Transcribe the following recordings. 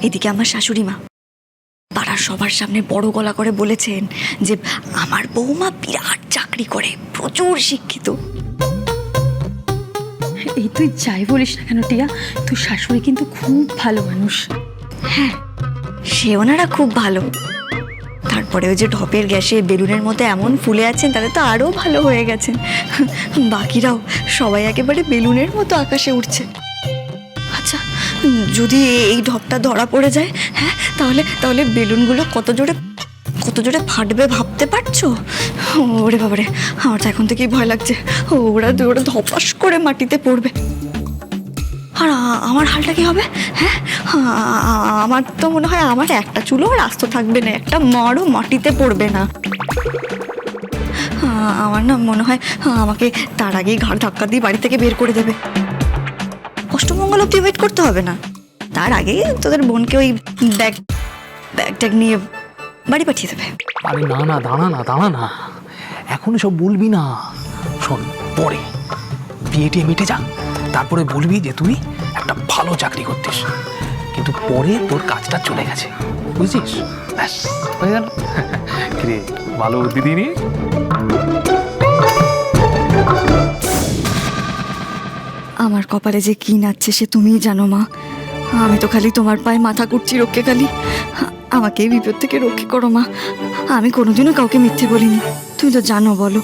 এদিকে আমার শাশুড়ি মা পাড়ার সবার সামনে বড় গলা করে বলেছেন যে আমার বৌমা বিরাট চাকরি করে, প্রচুর শিক্ষিত। এই তুই যাই বলিস না কেন টিয়া, তোর শাশুড়ি কিন্তু খুব ভালো মানুষ। হ্যাঁ, সে ওনারা খুব ভালো। তারপরে ওই যে ঢপের গ্যাসে বেলুনের মতো এমন ফুলে আছেন, তাদের তো আরও ভালো হয়ে গেছেন। বাকিরাও সবাই একেবারে বেলুনের মতো আকাশে উঠছে। আচ্ছা, যদি এই ঢপটা ধরা পড়ে যায়, হ্যাঁ, তাহলে তাহলে বেলুনগুলো কত জোরে ফাটবে ভাবতে পারছো? ওরে বাবারে, আমার তো এখন থেকেই ভয় লাগছে। ওরা ধপাস করে মাটিতে পড়বে। আর আমার হালটা কি হবে? হ্যাঁ, আমার তো মনে হয় আমার একটা চুলও রাস্তা থাকবে না, একটা মারও মাটিতে পড়বে না। আমার না মনে হয় আমাকে তার আগেই ঘাড় ধাক্কা দিয়ে বাড়ি থেকে বের করে দেবে। অষ্টমঙ্গল অব্দি ওয়েট করতে হবে না, তার আগে তোদের বোনকে ওই ব্যাগ ট্যাগ নিয়ে বাড়ি পাঠিয়ে দেবে। আরে না না, দাঁড়া না, এখন সব বলবি না। শোন, পরে বিয়ে টিয়ে মিটে যা, তারপরে বলবি যে তুই একটা ভালো চাকরি করতিস, কিন্তু পরে তোর কাজটা চলে গেছে, বুঝছিস? ব্যাস হয়ে গেল। কিরে, ভালো বুদ্ধি দিনি। আমার কপালে যে কি নাচছে সে তুমিই জানো মা। আমি তো খালি তোমার পায়ে মাথা কুটছি রক্ষে কালি। আমাকে এই বিপদ থেকে রক্ষে করো মা। আমি কোনোদিনও কাউকে মিথ্যে বলিনি, তুমি তো জানো। বলো,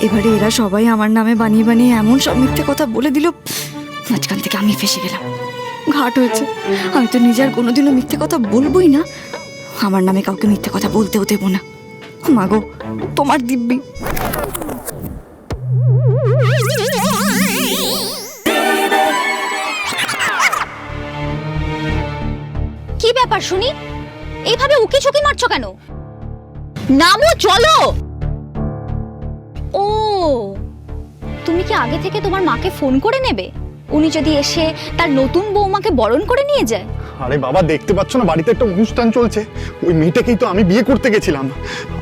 এবারে এরা সবাই আমার নামে বানিয়ে বানিয়ে এমন সব মিথ্যে কথা বলে দিল, মাঝখান থেকে আমি ফেসে গেলাম। ঘাট হয়েছে। আমি তো নিজে আর কোনোদিনও মিথ্যে কথা বলবোই না, আমার নামে কাউকে মিথ্যে কথা বলতেও দেবো না। মাগো, তোমার দিব্যি। কি ব্যাপার শুনি? এইভাবে উকি ঝুঁকি মারছো কেন? নামো, চলো। ও, তুমি কি আগে থেকে তোমার মাকে ফোন করে নেবে? উনি যদি এসে তার নতুন বৌমাকে বরণ করে নিয়ে যায়। আরে বাবা, দেখতে পাচ্ছ না বাড়িতে একটা অনুষ্ঠান চলছে? ওই মেয়েটাকেই তো আমি বিয়ে করতে গেছিলাম।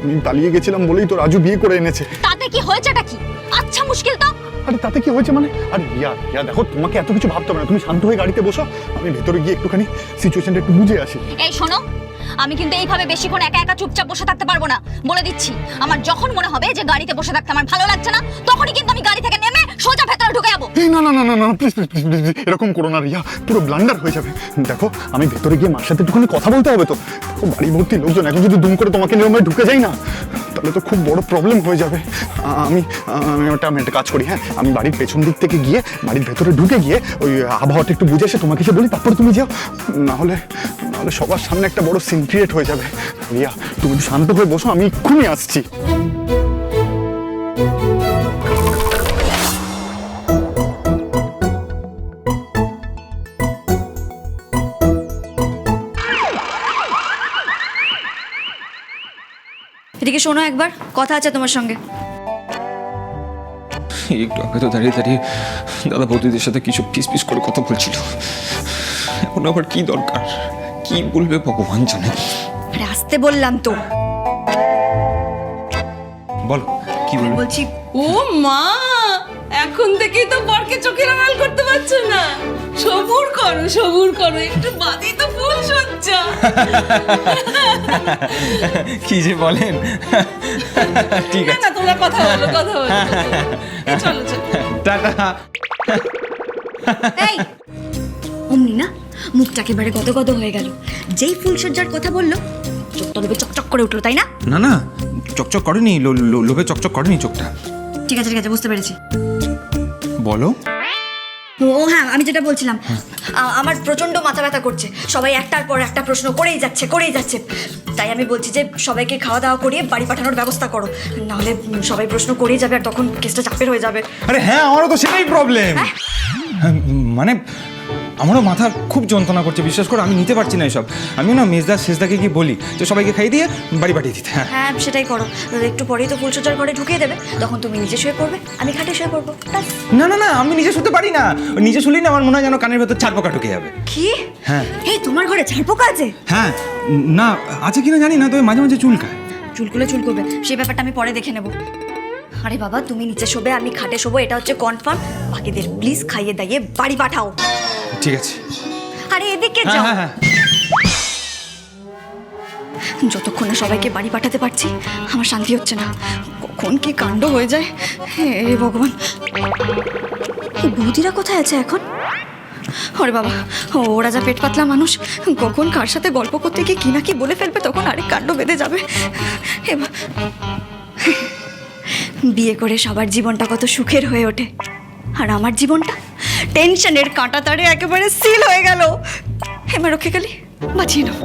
আমি পালিয়ে গেছিলাম বলেই তো রাজু বিয়ে করে এনেছে। তাতে কি হয়েছেটা কি? আচ্ছা, মুশকিল তো। আরে তাতে কি হয়েছে মানে? আরে ইয়া দেখো, তোমাকে এত কিছু ভাবতে হবে না, তুমি শান্ত হয়ে গাড়িতে বসো, আমি ভেতরে গিয়ে একটুখানি সিচুয়েশনটা একটু বুঝে আসি। এই শোনো, আমি কিন্তু এইভাবে বেশিক্ষণ একা একা চুপচাপ বসে থাকতে পারবো না, বলে দিচ্ছি। আমার যখন মনে হবে যে গাড়িতে বসে থাকতে আমার ভালো লাগছে না, তখনই কিন্তু আমি গাড়ি থেকে নেমে সোজা ভেতরে ঢুকে যাবো। এই না, প্লিজ এরকম করো না রিয়া, পুরো ব্লান্ডার হয়ে যাবে। দেখো, আমি ভেতরে গিয়ে মার সাথে একটুখানি কথা বলতে হবে তো। দেখো, বাড়ি ভর্তি লোকজন, এখন যদি দুম করে তোমাকে নিয়ে ঢুকে যাই না, তাহলে তো খুব বড় প্রবলেম হয়ে যাবে। আমি একটা কাজ করি, হ্যাঁ, আমি বাড়ির পেছন দিক থেকে গিয়ে বাড়ির ভেতরে ঢুকে গিয়ে ওই আবহাওয়াটা একটু বুঝে এসে তোমাকে এসে বলি, তারপর তুমি যাও। নাহলে সবার সামনে একটা বড় সিন ক্রিয়েট হয়ে যাবে। রিয়া, তুমি একটু শান্ত হয়ে বসো, আমি এক্ষুনি আসছি। এদিকে শোনো, একবার কথা আছে তোমার সঙ্গে। একটু আগে তো দাঁড়িয়ে দাঁড়িয়ে দাদা বৌদিদের সাথে কিছু পিস করে কথা বলছিল, এখন আবার কি দরকার, কি বলবে ভগবান জানে। আরে আসতে বললাম তো। বলো কি বলবে। বলছি, ও মা, এখন থেকেই তো বরকে চোখের আড়াল করতে পারছো না। সবুর করো, একটু বাদই তো ফুল সজ্জা। কি যে বলেন। ঠিক আছে, না, তোমরা কথা বলো। চলো। টাটা। এই অমনি না মুখটা একেবারে গদগদ হয়ে গেল। যেই ফুলসজ্জার কথা বললো, চোখটা লোভে চকচক করে উঠলো, তাই না? না, চকচক করেনি, লোভে চকচক করেনি চোখটা। ঠিক আছে, বুঝতে পেরেছি। বলো। ও হ্যাঁ, আমি যেটা বলছিলাম, আমার প্রচন্ড মাথা ব্যথা করছে। সবাই একটার পর একটা প্রশ্ন করেই যাচ্ছে। তাই আমি বলছি যে সবাইকে খাওয়া দাওয়া করিয়ে বাড়ি পাঠানোর ব্যবস্থা করো, নাহলে সবাই প্রশ্ন করেই যাবে আর তখন কেসটা চাপের হয়ে যাবে। আরে হ্যাঁ, আমারও তো সেটাই প্রবলেম। মানে আমারও মাথা খুব যন্ত্রণা করছে, বিশ্বাস করো, আমি নিতে পারছি না এসব। আমিও না শেষদাকে গিয়ে বলি যে সবাইকে খাইয়ে দিয়ে বাড়ি পাঠিয়ে দিতে। হ্যাঁ, সেটাই করো। একটু পরেই তো ফুলসজ্জার ঘরে ঢুকিয়ে দেবে, তখন তুমি নিজে শুয়ে পড়বে, আমি খাটে শুয়ে পড়বো। না, আমি নিজে শুতে পারি না। নিজে শুলেই না আমার মনে হয় যেন কানের ভেতর ছাড় পোকা ঢুকে যাবে। কি? হ্যাঁ। এই তোমার ঘরে ছাড়পোকা আছে? হ্যাঁ, না আছে কিনা জানি না, তবে মাঝে মাঝে চুলকায়। চুলকবে, সেই ব্যাপারটা আমি পরে দেখে নেব। আরে বাবা, তুমি নিচে শোবে, আমি খাটে শোবো, এটা হচ্ছে কনফার্ম। বাকিদের প্লিজ খাইয়ে দাইয়ে বাড়ি পাঠাও। ঠিক আছে। আরে এদিকে যাও। হ্যাঁ। যতক্ষণ না সবাইকে বাড়ি পাঠাতে পারছি আমার শান্তি হচ্ছে না। কখন কি কাণ্ড হয়ে যায় হে ভগবান। এই বৌদিরা কোথায় আছে এখন? ওরে বাবা, ওরা যা পেট পাতলা মানুষ, কখন কার সাথে গল্প করতে গিয়ে কি না কি বলে ফেলবে, তখন আরেক কাণ্ড বেঁধে যাবে। বিয়ে করে সবার জীবনটা কত সুখের হয়ে ওঠে, আর আমার জীবনটা টেনশনের কাঁটা তারে একেবারে সিল হয়ে গেল। হেমা রক্ষে গেলি, বাঁচিয়ে নাও।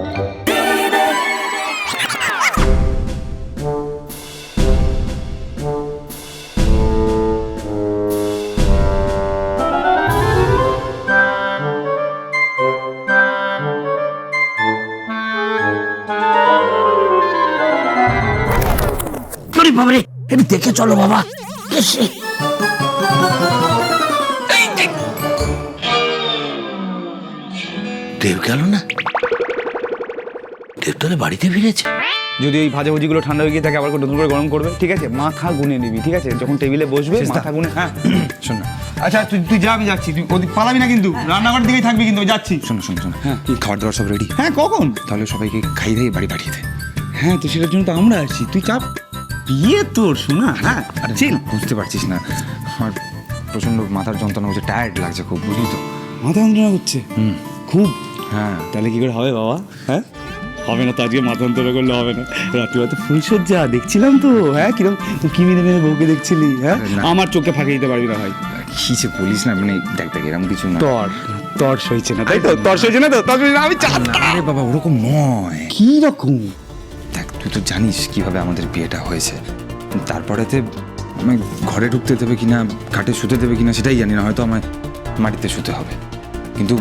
আরে বাবারে, একটু দেখে চলো বাবা। দেব গেল না? দেব তাহলে বাড়িতে ফিরেছে? যদি ওই ভাজাভুজিগুলো ঠান্ডা হয়ে গিয়ে থাকে আবার নতুন করে গরম করবে, ঠিক আছে? মাথা গুনে নিবি, ঠিক আছে? যখন টেবিলে বসবে মাথা গুনে। হ্যাঁ শোন না, আচ্ছা তুই যা, আমি যাচ্ছি, তুই ওদিক পালাবি না কিন্তু, রান্নাঘর দিকেই থাকবি কিন্তু, যাচ্ছি। শোন শোন শোন, হ্যাঁ খাবার দাবার সব রেডি? হ্যাঁ কখন? তাহলে সবাইকে খাই দিয়ে বাড়ি পাঠিয়ে দে। হ্যাঁ তো সেটার জন্য তো আমরা আছি, তুই চাপ। বিয়ে তোর শোনা, হ্যাঁ চিন, বুঝতে পারছিস না আমার প্রচন্ড মাথার যন্ত্রণা হচ্ছে, টায়ার্ড লাগছে খুব, বুঝলি তো? মাথা যন্ত্রণা হচ্ছে খুব। হ্যাঁ তাহলে কি করে হবে বাবা? হ্যাঁ হবে না তো, আজকে মাথা যন্ত্রণা করলে হবে না। রাত্রিবেলা তো ফুলসজ্জা দেখছিলাম তো, হ্যাঁ কিরকম কি মেরে মেরে বউকে দেখছিলি, হ্যাঁ আমার চোখে ফাঁকে দিতে পারবি না ভাই। কি যে বলিস না, মানে দেখ দেখ এরকম কিছু না। তর সইছে না, তাই তো? তর সইছে না তো? আমি আরে বাবা ওরকম নয়। কি রকম? দেখ তুই তো জানিস কিভাবে আমাদের বিয়েটা হয়েছে, তারপরেতে আমি ঘরে ঢুকতে দেবে কিনা, খাটে শুতে দেবে কিনা সেটাই জানি না, হয়তো আমায় মাটিতে শুতে হবে। কিন্তু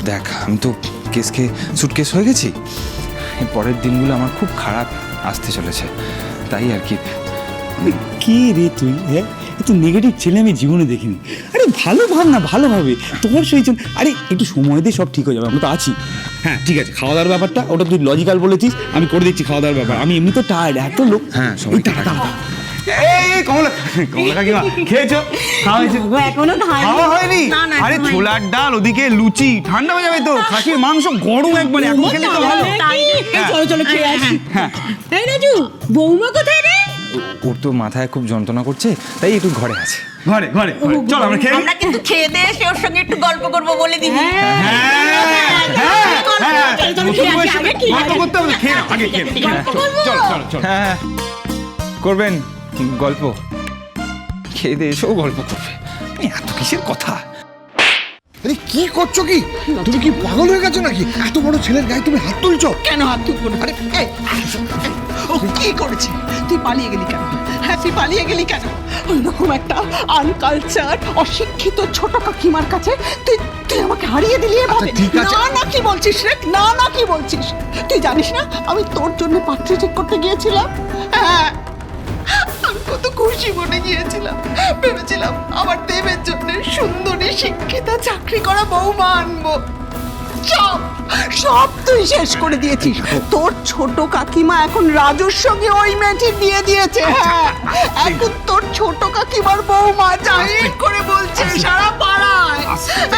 দেখ আমি তো কেসকে সুটকেস হয়ে গেছি, এর পরের দিনগুলো আমার খুব খারাপ আসতে চলেছে, তাই আর কি। কি রে তুই, হ্যাঁ এত নেগেটিভ ছেলে আমি জীবনে দেখিনি। আরে ভালো ভাব না, ভালোভাবে তোমার সইছেন। আরে একটু সময় দিয়ে সব ঠিক হয়ে যাবে, আমরা তো আছি। হ্যাঁ ঠিক আছে, খাওয়া দাওয়ার ব্যাপারটা ওটা তুই লজিক্যাল বলেছিস, আমি করে দিচ্ছি খাওয়া দাওয়ার ব্যাপার। আমি এমনি তো টায়ার্ড, এত লোক। হ্যাঁ সবাই এই কমলা কমলা কাকিমা খেয়েছো? খাওয়া হয়েছে? এখনো খাওয়া হয়নি? আরে ছোলার ডাল, ওদিকে লুচি, ঠান্ডা হয়ে যাবে তো। খাসির মাংস গরম একবারে, এখন খেলে তো ভালো। চলো চলো খেয়ে আসি। এই রাজু, বৌমা কোথায় রে? ওর তো মাথায় খুব যন্ত্রণা করছে, তাই একটু ঘরে আছে। ঘরে ঘরে চল আমরা খেয়ে। আমরা কিন্তু খেয়ে দিয়ে এসে ওর সঙ্গে একটু গল্প করবো বলে দিবি। গল্প করতে হবে, খেয়ে আগে খেয়ে। চল চল চল। হ্যাঁ করবেন গল্প, খেয়ে দিয়ে এসেও গল্প করবে, এত কিসের কথা? আরে কি করছো কি? তুমি কি পাগল হয়ে গেছো নাকি? এত বড় ছেলের গায়ে তুমি হাত তুলছো কেন হাত তুলবো না? আরে ও কি করেছে? তুই পালিয়ে গেলি কেন? হ্যাঁ তুই পালিয়ে গেলি কেন? ওইরকম একটা আনকালচার অশিক্ষিত ছোট কাকিমার কাছে তুই তুই আমাকে হারিয়ে দিলি এভাবে? ঠিক আছে। না না কি বলছিস রে? না না কি বলছিস? তুই জানিস না আমি তোর জন্য পাত্র ঠিক করতে গিয়েছিলাম? হ্যাঁ আমি কত খুশি মনে গিয়েছিলাম, ভেবেছিলাম আমার দেবের জন্য সুন্দরী শিক্ষিতা চাকরি করা বৌমা আনবো। সব সব তুই শেষ করে দিয়েছিস। তোর ছোট কাকিমা এখন রাজুর সঙ্গে ওই মেয়েটি দিয়ে দিয়েছে। হ্যাঁ এখন তোর ছোট কাকিমার বৌমা জাহির করে বলছে সারা পাড়ায়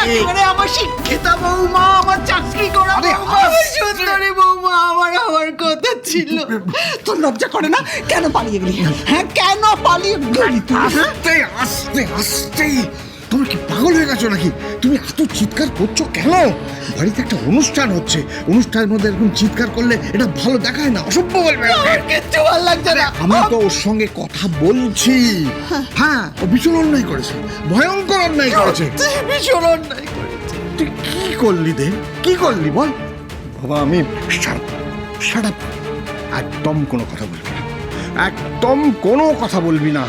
একেবারে আমার শিক্ষিতা বৌমা, আমার চাকরি করা বৌমা, আমার সুন্দরী বৌমা আমার হওয়ার কথা ছিল। তোর লজ্জা করে না? কেন পালিয়ে গেলি? হ্যাঁ কেন পালিয়ে গেলি তুই? আস্তে আস্তে আস্তে, তুমি কি পাগল হয়ে গেছো নাকি? তুমি এত চিৎকার করছো কেন? বাড়িতে একটা অনুষ্ঠান হচ্ছে, অনুষ্ঠানের মধ্যে এরকম চিৎকার করলে এটা ভালো দেখায় না, অসভ্য বলবে। আমার কিচ্ছু ভালো লাগছে না। আমি তো ওর সঙ্গে কথা বলছি। হ্যাঁ ও ভীষণ অন্যায় করেছে, ভয়ঙ্কর অন্যায় করেছে। তুই ভীষণ অন্যায় করেছিস। তুই কি করলি দেব? কি করলি বল? বাবা আমি শাট আপ, একদম কোনো কথা বলবি না, একদম কোনো কথা বলবি না।